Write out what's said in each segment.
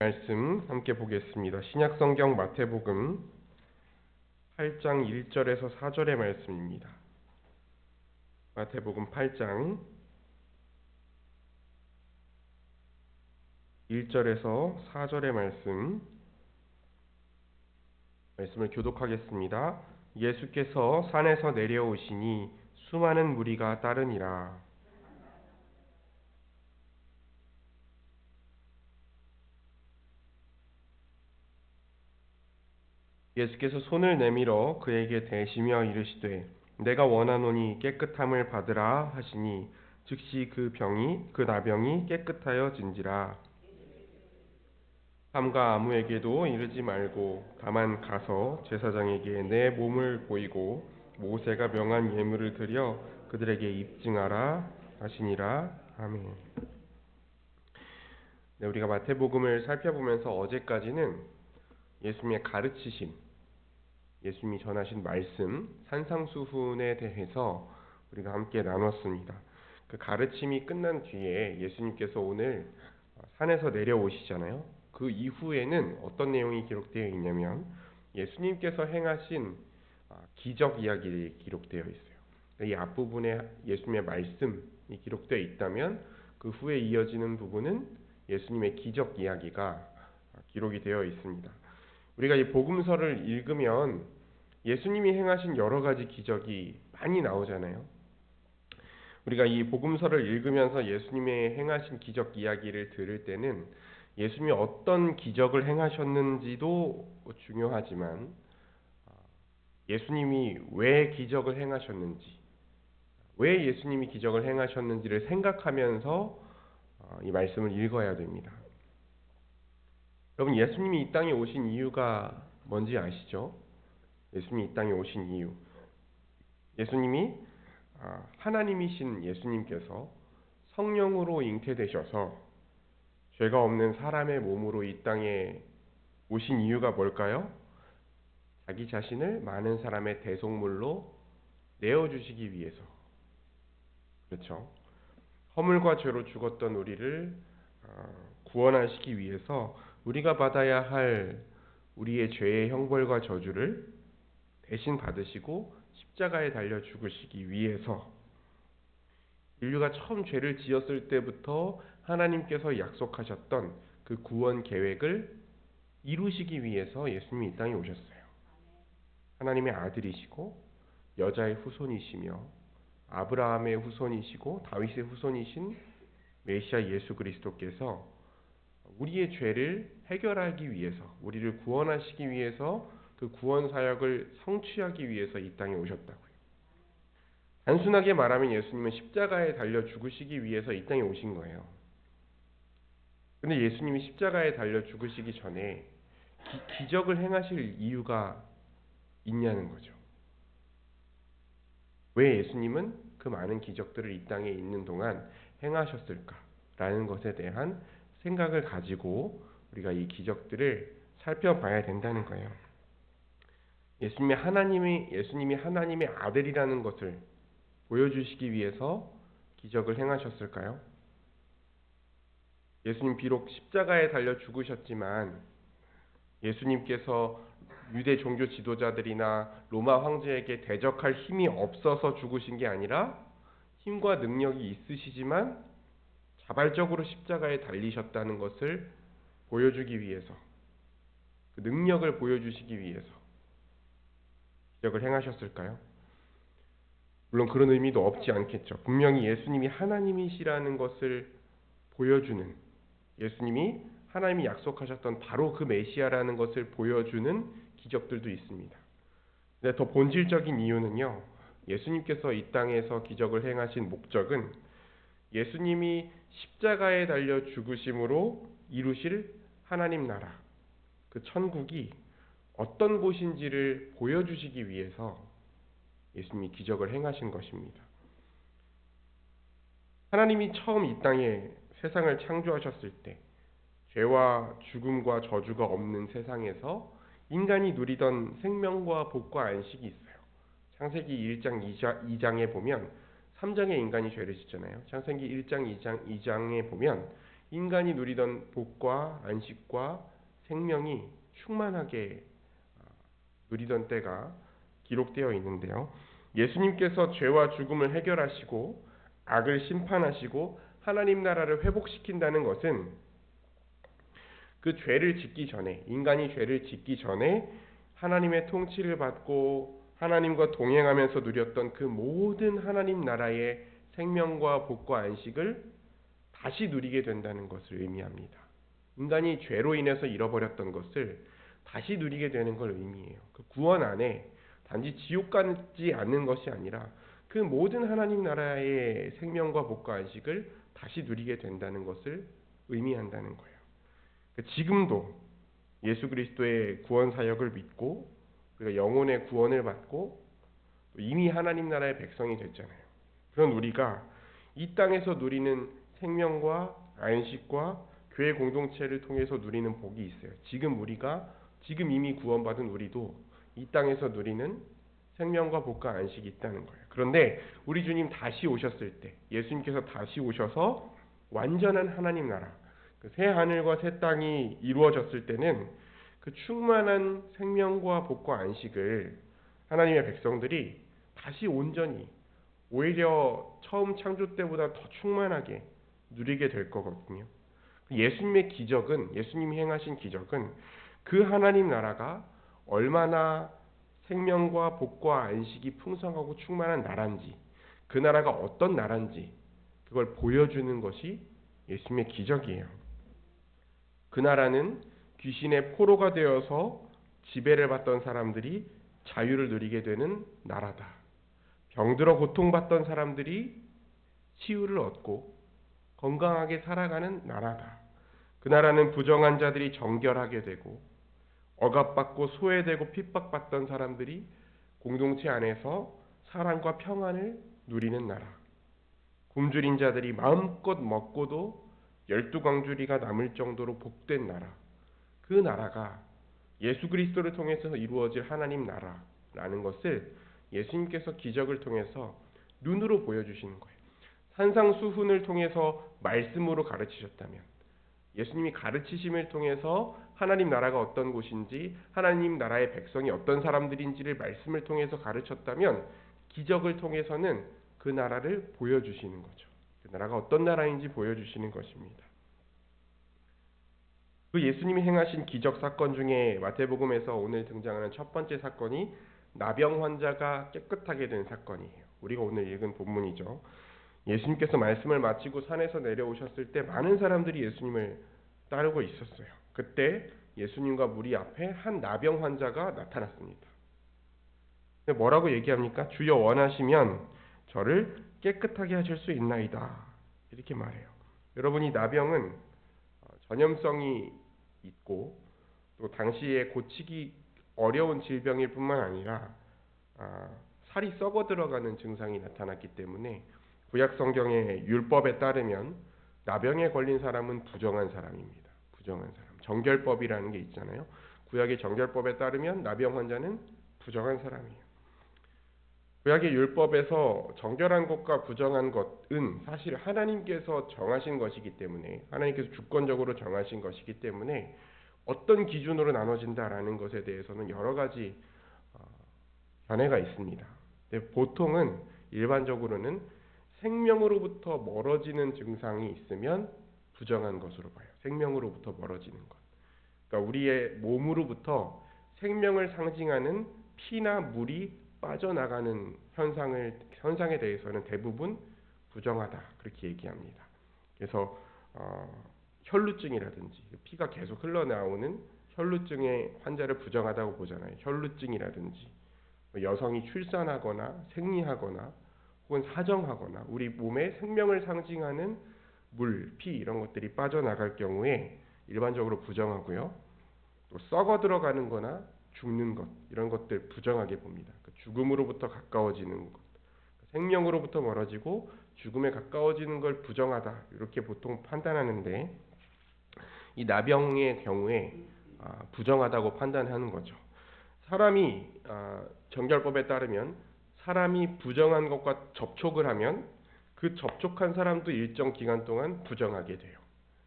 말씀 함께 보겠습니다. 신약성경 마태복음 8장 1절에서 4절의 말씀입니다. 마태복음 8장 1절에서 4절의 말씀을 교독하겠습니다. 예수께서 산에서 내려오시니 수많은 무리가 따르니라. 예수께서 손을 내밀어 그에게 대시며 이르시되 내가 원하노니 깨끗함을 받으라 하시니 즉시 그 나병이 깨끗하여진지라. 삼가 아무에게도 이르지 말고 다만 가서 제사장에게 내 몸을 보이고 모세가 명한 예물을 드려 그들에게 입증하라 하시니라. 아멘. 네, 우리가 마태복음을 살펴보면서 어제까지는 예수님의 가르치심, 예수님이 전하신 말씀, 산상수훈에 대해서 우리가 함께 나눴습니다. 그 가르침이 끝난 뒤에 예수님께서 오늘 산에서 내려오시잖아요. 그 이후에는 어떤 내용이 기록되어 있냐면 예수님께서 행하신 기적 이야기들이 기록되어 있어요. 이 앞부분에 예수님의 말씀이 기록되어 있다면 그 후에 이어지는 부분은 예수님의 기적 이야기가 기록이 되어 있습니다. 우리가 이 복음서를 읽으면 예수님이 행하신 여러 가지 기적이 많이 나오잖아요. 우리가 이 복음서를 읽으면서 예수님의 행하신 기적 이야기를 들을 때는 예수님이 어떤 기적을 행하셨는지도 중요하지만 예수님이 왜 기적을 행하셨는지, 왜 예수님이 기적을 행하셨는지를 생각하면서 이 말씀을 읽어야 됩니다. 여러분, 예수님이 이 땅에 오신 이유가 뭔지 아시죠? 예수님이 이 땅에 오신 이유. 예수님이 하나님이신 예수님께서 성령으로 잉태되셔서 죄가 없는 사람의 몸으로 이 땅에 오신 이유가 뭘까요? 자기 자신을 많은 사람의 대속물로 내어주시기 위해서. 그렇죠? 허물과 죄로 죽었던 우리를 구원하시기 위해서 우리가 받아야 할 우리의 죄의 형벌과 저주를 대신 받으시고 십자가에 달려 죽으시기 위해서, 인류가 처음 죄를 지었을 때부터 하나님께서 약속하셨던 그 구원 계획을 이루시기 위해서 예수님이 이 땅에 오셨어요. 하나님의 아들이시고 여자의 후손이시며 아브라함의 후손이시고 다윗의 후손이신 메시아 예수 그리스도께서 우리의 죄를 해결하기 위해서, 우리를 구원하시기 위해서 그 구원 사역을 성취하기 위해서 이 땅에 오셨다고요. 단순하게 말하면 예수님은 십자가에 달려 죽으시기 위해서 이 땅에 오신 거예요. 근데 예수님이 십자가에 달려 죽으시기 전에 기적을 행하실 이유가 있냐는 거죠. 왜 예수님은 그 많은 기적들을 이 땅에 있는 동안 행하셨을까라는 것에 대한 생각을 가지고 우리가 이 기적들을 살펴봐야 된다는 거예요. 예수님이 하나님의 아들이라는 것을 보여주시기 위해서 기적을 행하셨을까요? 예수님 비록 십자가에 달려 죽으셨지만 예수님께서 유대 종교 지도자들이나 로마 황제에게 대적할 힘이 없어서 죽으신 게 아니라 힘과 능력이 있으시지만 자발적으로 십자가에 달리셨다는 것을 보여주기 위해서, 그 능력을 보여주시기 위해서 기적을 행하셨을까요? 물론 그런 의미도 없지 않겠죠. 분명히 예수님이 하나님이시라는 것을 보여주는, 예수님이 하나님이 약속하셨던 바로 그 메시아라는 것을 보여주는 기적들도 있습니다. 근데 더 본질적인 이유는요, 예수님께서 이 땅에서 기적을 행하신 목적은 예수님이 십자가에 달려 죽으심으로 이루실 하나님 나라, 그 천국이 어떤 곳인지를 보여주시기 위해서 예수님이 기적을 행하신 것입니다. 하나님이 처음 이 땅에 세상을 창조하셨을 때 죄와 죽음과 저주가 없는 세상에서 인간이 누리던 생명과 복과 안식이 있어요. 창세기 1장 2장에 보면 3장에 인간이 죄를 짓잖아요. 창세기 1장 2장에 보면 인간이 누리던 복과 안식과 생명이 충만하게 누리던 때가 기록되어 있는데요. 예수님께서 죄와 죽음을 해결하시고 악을 심판하시고 하나님 나라를 회복시킨다는 것은 그 죄를 짓기 전에, 인간이 죄를 짓기 전에 하나님의 통치를 받고 하나님과 동행하면서 누렸던 그 모든 하나님 나라의 생명과 복과 안식을 다시 누리게 된다는 것을 의미합니다. 인간이 죄로 인해서 잃어버렸던 것을 다시 누리게 되는 걸 의미해요. 그 구원 안에 단지 지옥 가지 않는 것이 아니라 그 모든 하나님 나라의 생명과 복과 안식을 다시 누리게 된다는 것을 의미한다는 거예요. 지금도 예수 그리스도의 구원 사역을 믿고 우리가 영혼의 구원을 받고 이미 하나님 나라의 백성이 됐잖아요. 그런 우리가 이 땅에서 누리는 생명과 안식과 교회 공동체를 통해서 누리는 복이 있어요. 지금 이미 구원받은 우리도 이 땅에서 누리는 생명과 복과 안식이 있다는 거예요. 그런데 우리 주님 다시 오셨을 때, 예수님께서 다시 오셔서 완전한 하나님 나라, 그 새 하늘과 새 땅이 이루어졌을 때는 그 충만한 생명과 복과 안식을 하나님의 백성들이 다시 온전히, 오히려 처음 창조 때보다 더 충만하게 누리게 될 거거든요. 예수님이 행하신 기적은 그 하나님 나라가 얼마나 생명과 복과 안식이 풍성하고 충만한 나라인지, 그 나라가 어떤 나라인지 그걸 보여주는 것이 예수님의 기적이에요. 그 나라는 귀신의 포로가 되어서 지배를 받던 사람들이 자유를 누리게 되는 나라다. 병들어 고통받던 사람들이 치유를 얻고 건강하게 살아가는 나라다. 그 나라는 부정한 자들이 정결하게 되고 억압받고 소외되고 핍박받던 사람들이 공동체 안에서 사랑과 평안을 누리는 나라. 굶주린 자들이 마음껏 먹고도 12광주리가 남을 정도로 복된 나라. 그 나라가 예수 그리스도를 통해서 이루어질 하나님 나라라는 것을 예수님께서 기적을 통해서 눈으로 보여주시는 거예요. 산상수훈을 통해서 말씀으로 가르치셨다면, 예수님이 가르치심을 통해서 하나님 나라가 어떤 곳인지, 하나님 나라의 백성이 어떤 사람들인지를 말씀을 통해서 가르쳤다면, 기적을 통해서는 그 나라를 보여주시는 거죠. 그 나라가 어떤 나라인지 보여주시는 것입니다. 그 예수님이 행하신 기적 사건 중에 마태복음에서 오늘 등장하는 첫 번째 사건이 나병 환자가 깨끗하게 된 사건이에요. 우리가 오늘 읽은 본문이죠. 예수님께서 말씀을 마치고 산에서 내려오셨을 때 많은 사람들이 예수님을 따르고 있었어요. 그때 예수님과 무리 앞에 한 나병 환자가 나타났습니다. 뭐라고 얘기합니까? 주여 원하시면 저를 깨끗하게 하실 수 있나이다. 이렇게 말해요. 여러분, 이 나병은 전염성이 있고 또 당시에 고치기 어려운 질병일 뿐만 아니라 살이 썩어 들어가는 증상이 나타났기 때문에 구약 성경의 율법에 따르면 나병에 걸린 사람은 부정한 사람입니다. 부정한 사람. 정결법이라는 게 있잖아요. 구약의 정결법에 따르면 나병 환자는 부정한 사람이에요. 구약의 율법에서 정결한 것과 부정한 것은 사실 하나님께서 정하신 것이기 때문에, 하나님께서 주권적으로 정하신 것이기 때문에 어떤 기준으로 나눠진다라는 것에 대해서는 여러 가지 견해가 있습니다. 보통은 일반적으로는 생명으로부터 멀어지는 증상이 있으면 부정한 것으로 봐요. 생명으로부터 멀어지는 것. 그러니까 우리의 몸으로부터 생명을 상징하는 피나 물이 빠져나가는 현상에 대해서는 대부분 부정하다, 그렇게 얘기합니다. 그래서 혈루증이라든지 피가 계속 흘러나오는 혈루증의 환자를 부정하다고 보잖아요. 혈루증이라든지 여성이 출산하거나 생리하거나 혹은 사정하거나 우리 몸에 생명을 상징하는 물, 피 이런 것들이 빠져나갈 경우에 일반적으로 부정하고요. 또 썩어 들어가는 거나 죽는 것, 이런 것들 부정하게 봅니다. 죽음으로부터 가까워지는 것, 생명으로부터 멀어지고 죽음에 가까워지는 걸 부정하다, 이렇게 보통 판단하는데, 이 나병의 경우에 부정하다고 판단하는 거죠. 사람이 정결법에 따르면 사람이 부정한 것과 접촉을 하면 그 접촉한 사람도 일정 기간 동안 부정하게 돼요.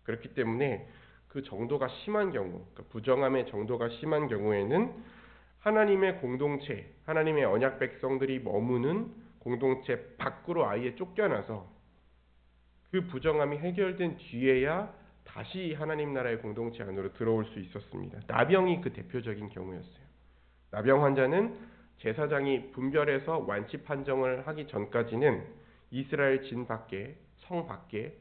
그렇기 때문에 그 정도가 심한 경우, 그러니까 부정함의 정도가 심한 경우에는 하나님의 공동체, 하나님의 언약 백성들이 머무는 공동체 밖으로 아예 쫓겨나서 그 부정함이 해결된 뒤에야 다시 하나님 나라의 공동체 안으로 들어올 수 있었습니다. 나병이 그 대표적인 경우였어요. 나병 환자는 제사장이 분별해서 완치 판정을 하기 전까지는 이스라엘 진 밖에, 성 밖에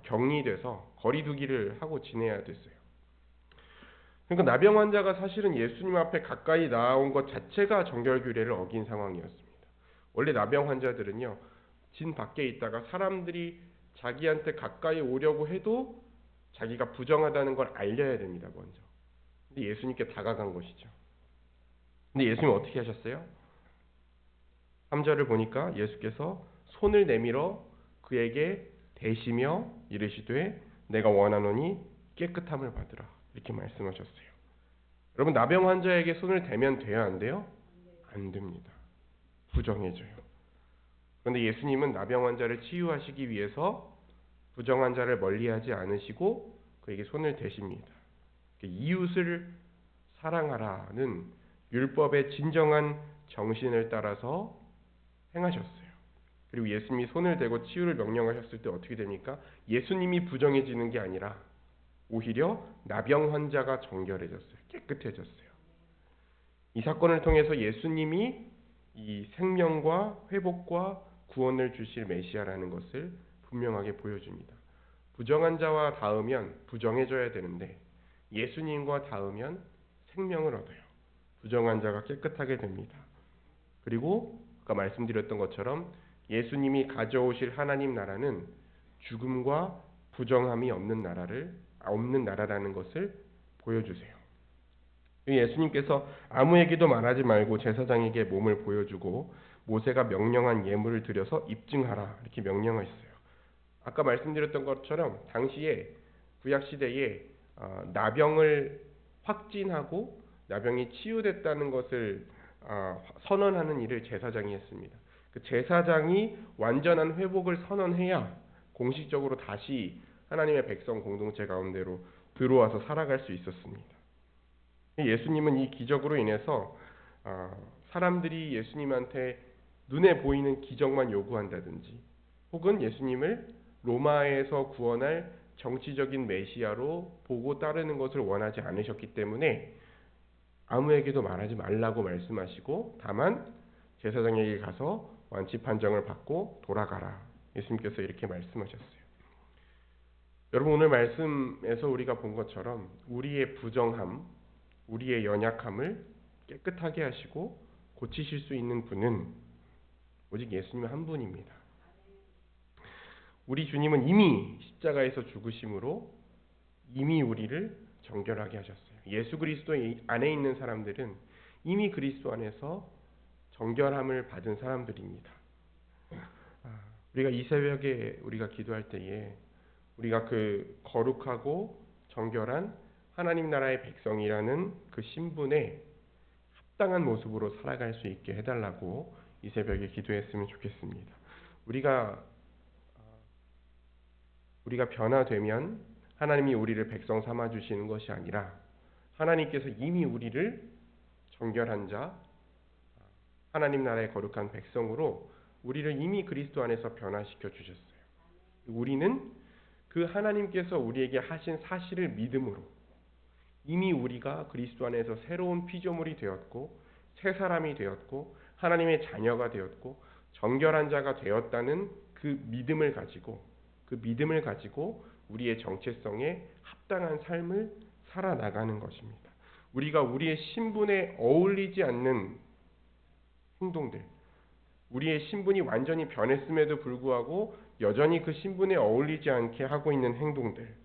격리돼서 거리두기를 하고 지내야 됐어요. 그러니까 나병 환자가 사실은 예수님 앞에 가까이 나온 것 자체가 정결규례를 어긴 상황이었습니다. 원래 나병 환자들은요, 진 밖에 있다가 사람들이 자기한테 가까이 오려고 해도 자기가 부정하다는 걸 알려야 됩니다, 먼저. 근데 예수님께 다가간 것이죠. 근데 예수님 어떻게 하셨어요? 3절을 보니까 예수께서 손을 내밀어 그에게 대시며 이르시되 내가 원하노니 깨끗함을 받으라. 이렇게 말씀하셨어요. 여러분, 나병 환자에게 손을 대면 돼요, 안 돼요? 안 됩니다. 부정해져요. 그런데 예수님은 나병 환자를 치유하시기 위해서 부정 환자를 멀리하지 않으시고 그에게 손을 대십니다. 이웃을 사랑하라는 율법의 진정한 정신을 따라서 행하셨어요. 그리고 예수님이 손을 대고 치유를 명령하셨을 때 어떻게 됩니까? 예수님이 부정해지는 게 아니라 오히려 나병 환자가 정결해졌어요. 깨끗해졌어요. 이 사건을 통해서 예수님이 이 생명과 회복과 구원을 주실 메시아라는 것을 분명하게 보여줍니다. 부정한 자와 닿으면 부정해져야 되는데 예수님과 닿으면 생명을 얻어요. 부정한 자가 깨끗하게 됩니다. 그리고 아까 말씀드렸던 것처럼 예수님이 가져오실 하나님 나라는 죽음과 부정함이 없는 나라라는 것을 보여주세요. 예수님께서 아무에게도 말하지 말고 제사장에게 몸을 보여주고 모세가 명령한 예물을 드려서 입증하라 이렇게 명령하셨어요. 아까 말씀드렸던 것처럼 당시에 구약 시대에 나병을 확진하고 나병이 치유됐다는 것을 선언하는 일을 제사장이 했습니다. 그 제사장이 완전한 회복을 선언해야 공식적으로 다시 하나님의 백성 공동체 가운데로 들어와서 살아갈 수 있었습니다. 예수님은 이 기적으로 인해서 사람들이 예수님한테 눈에 보이는 기적만 요구한다든지 혹은 예수님을 로마에서 구원할 정치적인 메시아로 보고 따르는 것을 원하지 않으셨기 때문에 아무에게도 말하지 말라고 말씀하시고 다만 제사장에게 가서 완치 판정을 받고 돌아가라. 예수님께서 이렇게 말씀하셨어요. 여러분, 오늘 말씀에서 우리가 본 것처럼 우리의 부정함, 우리의 연약함을 깨끗하게 하시고 고치실 수 있는 분은 오직 예수님 한 분입니다. 우리 주님은 이미 십자가에서 죽으심으로 이미 우리를 정결하게 하셨어요. 예수 그리스도 안에 있는 사람들은 이미 그리스도 안에서 정결함을 받은 사람들입니다. 우리가 이 새벽에 우리가 기도할 때에 우리가 그 거룩하고 정결한 하나님 나라의 백성이라는 그 신분에 합당한 모습으로 살아갈 수 있게 해달라고 이 새벽에 기도했으면 좋겠습니다. 우리가 변화되면 하나님이 우리를 백성 삼아 주시는 것이 아니라 하나님께서 이미 우리를 정결한 자, 하나님 나라의 거룩한 백성으로 우리를 이미 그리스도 안에서 변화시켜 주셨어요. 우리는 그 하나님께서 우리에게 하신 사실을 믿음으로 이미 우리가 그리스도 안에서 새로운 피조물이 되었고 새 사람이 되었고 하나님의 자녀가 되었고 정결한 자가 되었다는 그 믿음을 가지고 우리의 정체성에 합당한 삶을 살아나가는 것입니다. 우리가 우리의 신분에 어울리지 않는 행동들, 우리의 신분이 완전히 변했음에도 불구하고 여전히 그 신분에 어울리지 않게 하고 있는 행동들,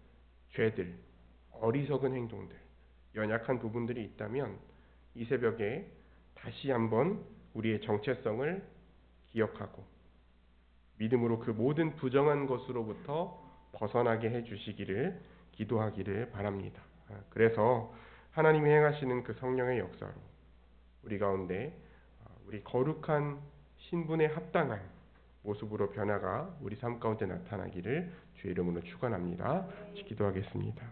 죄들, 어리석은 행동들, 연약한 부분들이 있다면 이 새벽에 다시 한번 우리의 정체성을 기억하고 믿음으로 그 모든 부정한 것으로부터 벗어나게 해주시기를 기도하기를 바랍니다. 그래서 하나님이 행하시는 그 성령의 역사로 우리 가운데 우리 거룩한 신분에 합당한 모습으로 변화가 우리 삶 가운데 나타나기를 주의 이름으로 축원합니다. 기도하겠습니다.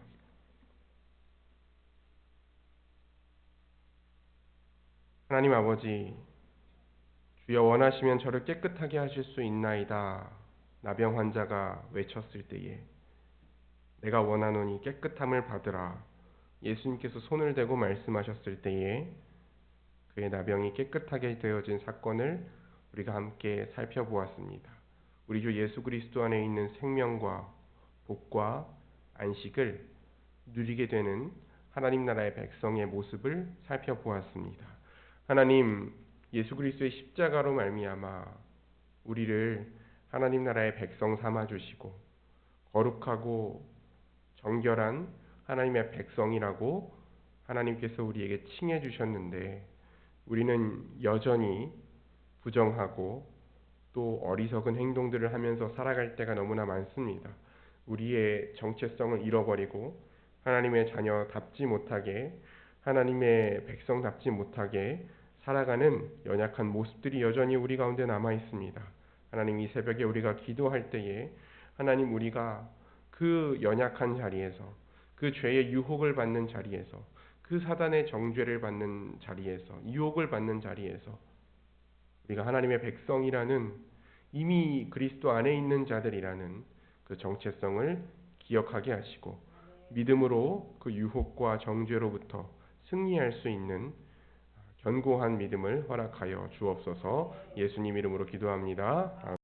하나님 아버지, 주여 원하시면 저를 깨끗하게 하실 수 있나이다. 나병 환자가 외쳤을 때에 내가 원하노니 깨끗함을 받으라. 예수님께서 손을 대고 말씀하셨을 때에 그의 나병이 깨끗하게 되어진 사건을 우리가 함께 살펴보았습니다. 우리 주 예수 그리스도 안에 있는 생명과 복과 안식을 누리게 되는 하나님 나라의 백성의 모습을 살펴보았습니다. 하나님, 예수 그리스도의 십자가로 말미암아 우리를 하나님 나라의 백성 삼아 주시고 거룩하고 정결한 하나님의 백성이라고 하나님께서 우리에게 칭해 주셨는데 우리는 여전히 부정하고 또 어리석은 행동들을 하면서 살아갈 때가 너무나 많습니다. 우리의 정체성을 잃어버리고 하나님의 자녀답지 못하게 하나님의 백성답지 못하게 살아가는 연약한 모습들이 여전히 우리 가운데 남아 있습니다. 하나님, 이 새벽에 우리가 기도할 때에 하나님, 우리가 그 연약한 자리에서 그 죄의 유혹을 받는 자리에서 그 사단의 정죄를 받는 자리에서 유혹을 받는 자리에서 우리가 하나님의 백성이라는 이미 그리스도 안에 있는 자들이라는 그 정체성을 기억하게 하시고 믿음으로 그 유혹과 정죄로부터 승리할 수 있는 견고한 믿음을 허락하여 주옵소서. 예수님 이름으로 기도합니다.